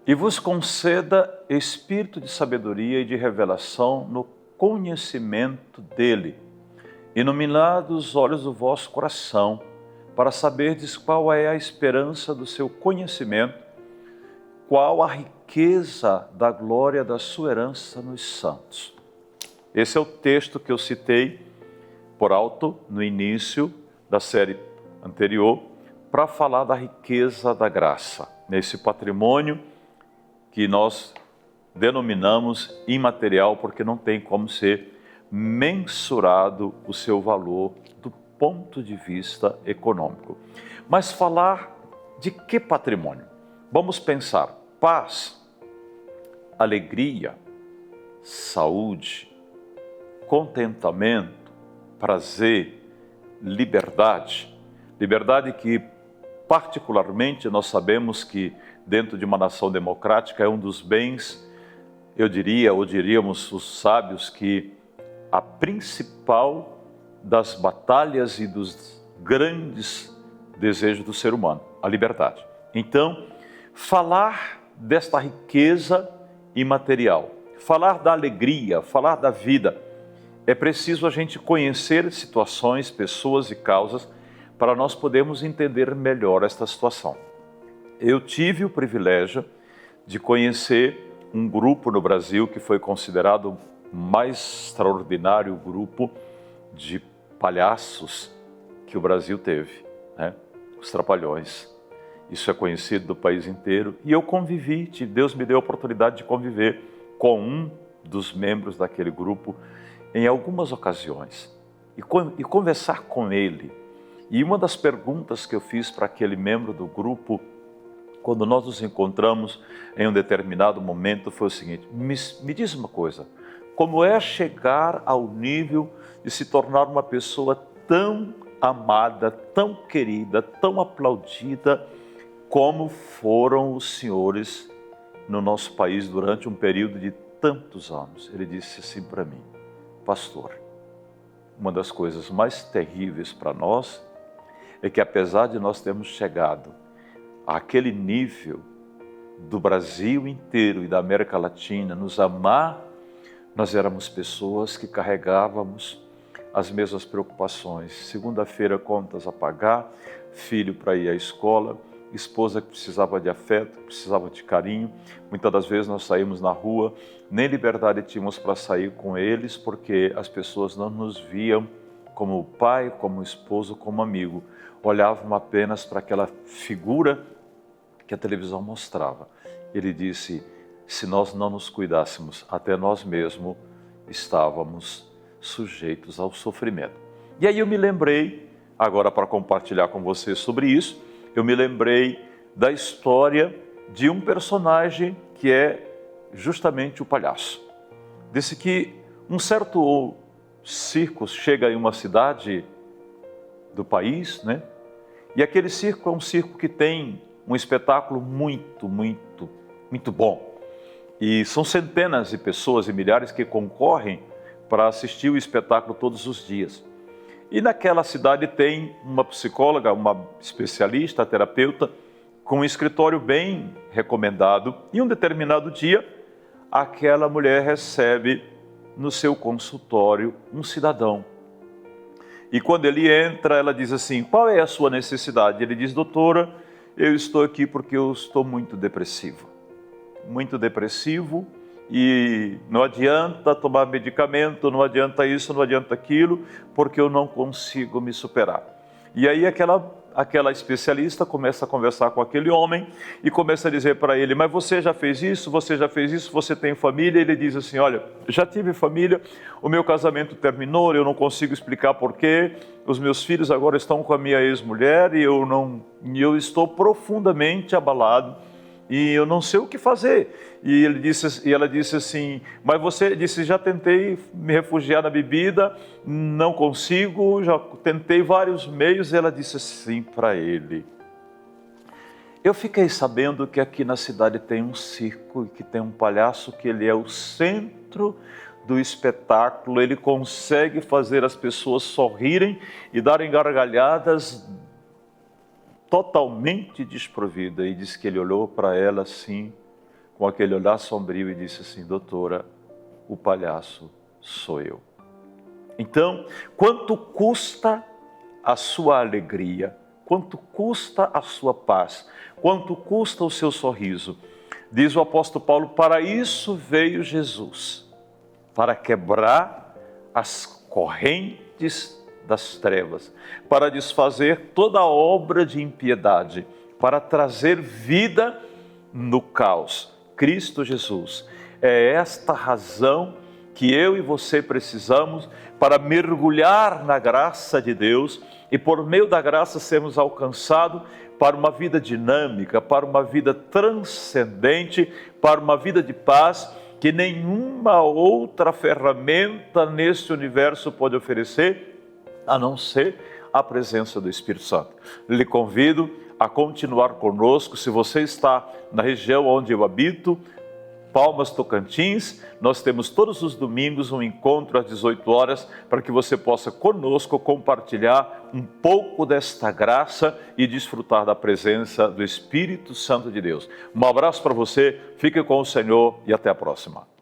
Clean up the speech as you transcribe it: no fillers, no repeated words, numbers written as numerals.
e vos conceda espírito de sabedoria e de revelação no conhecimento dele, iluminados os olhos do vosso coração, para saberdes qual é a esperança do seu conhecimento, qual a riqueza da glória da sua herança nos santos. Esse é o texto que eu citei por alto no início da série anterior, para falar da riqueza da graça, nesse patrimônio que nós denominamos imaterial, porque não tem como ser mensurado o seu valor do ponto de vista econômico. Mas falar de que patrimônio? Vamos pensar: paz, alegria, saúde, contentamento, prazer, liberdade. Liberdade que, particularmente, nós sabemos que dentro de uma nação democrática é um dos bens, eu diria, ou diríamos os sábios, que a principal das batalhas e dos grandes desejos do ser humano, a liberdade. Então, falar desta riqueza imaterial, falar da alegria, falar da vida, é preciso a gente conhecer situações, pessoas e causas para nós podermos entender melhor esta situação. Eu tive o privilégio de conhecer um grupo no Brasil que foi considerado o mais extraordinário grupo de palhaços que o Brasil teve, né? Os Trapalhões. Isso é conhecido do país inteiro e eu convivi, Deus me deu a oportunidade de conviver com um dos membros daquele grupo em algumas ocasiões e conversar com ele. E uma das perguntas que eu fiz para aquele membro do grupo, quando nós nos encontramos em um determinado momento, foi o seguinte: me diz uma coisa, como é chegar ao nível de se tornar uma pessoa tão amada, tão querida, tão aplaudida, como foram os senhores no nosso país durante um período de tantos anos? Ele disse assim para mim: pastor, uma das coisas mais terríveis para nós é que, apesar de nós termos chegado àquele nível do Brasil inteiro e da América Latina nos amar, nós éramos pessoas que carregávamos as mesmas preocupações. Segunda-feira, contas a pagar, filho para ir à escola, esposa que precisava de afeto, precisava de carinho. Muitas das vezes nós saímos na rua, nem liberdade tínhamos para sair com eles, porque as pessoas não nos viam como pai, como esposo, como amigo. Olhavam apenas para aquela figura que a televisão mostrava. Ele disse: se nós não nos cuidássemos, até nós mesmos estávamos sujeitos ao sofrimento. E aí eu me lembrei, agora para compartilhar com vocês sobre isso, eu me lembrei da história de um personagem que é justamente o palhaço. Disse que um certo circo chega em uma cidade do país, né? E aquele circo é um circo que tem um espetáculo muito bom. E são centenas de pessoas e milhares que concorrem para assistir o espetáculo todos os dias. E naquela cidade tem uma psicóloga, uma especialista, terapeuta, com um escritório bem recomendado. E um determinado dia, aquela mulher recebe no seu consultório um cidadão. E quando ele entra, ela diz assim: qual é a sua necessidade? Ele diz: doutora, eu estou aqui porque eu estou muito depressivo, e não adianta tomar medicamento, não adianta isso, não adianta aquilo, porque eu não consigo me superar. E aí aquela especialista começa a conversar com aquele homem e começa a dizer para ele: mas você já fez isso, você tem família? Ele diz assim: olha, já tive família, o meu casamento terminou, eu não consigo explicar porquê, os meus filhos agora estão com a minha ex-mulher e eu estou profundamente abalado. E eu não sei o que fazer. E ela disse assim: mas você disse, já tentei me refugiar na bebida, não consigo, já tentei vários meios. E ela disse assim para ele: eu fiquei sabendo que aqui na cidade tem um circo e que tem um palhaço que ele é o centro do espetáculo, ele consegue fazer as pessoas sorrirem e darem gargalhadas totalmente desprovida. E diz que ele olhou para ela assim, com aquele olhar sombrio e disse assim: doutora, o palhaço sou eu. Então, quanto custa a sua alegria? Quanto custa a sua paz? Quanto custa o seu sorriso? Diz o apóstolo Paulo: para isso veio Jesus, para quebrar as correntes das trevas, para desfazer toda obra de impiedade, para trazer vida no caos. Cristo Jesus. É esta razão que eu e você precisamos para mergulhar na graça de Deus e por meio da graça sermos alcançados para uma vida dinâmica, para uma vida transcendente, para uma vida de paz que nenhuma outra ferramenta neste universo pode oferecer, a não ser a presença do Espírito Santo. Lhe convido a continuar conosco. Se você está na região onde eu habito, Palmas, Tocantins, nós temos todos os domingos um encontro às 18 horas para que você possa conosco compartilhar um pouco desta graça e desfrutar da presença do Espírito Santo de Deus. Um abraço para você, fique com o Senhor e até a próxima.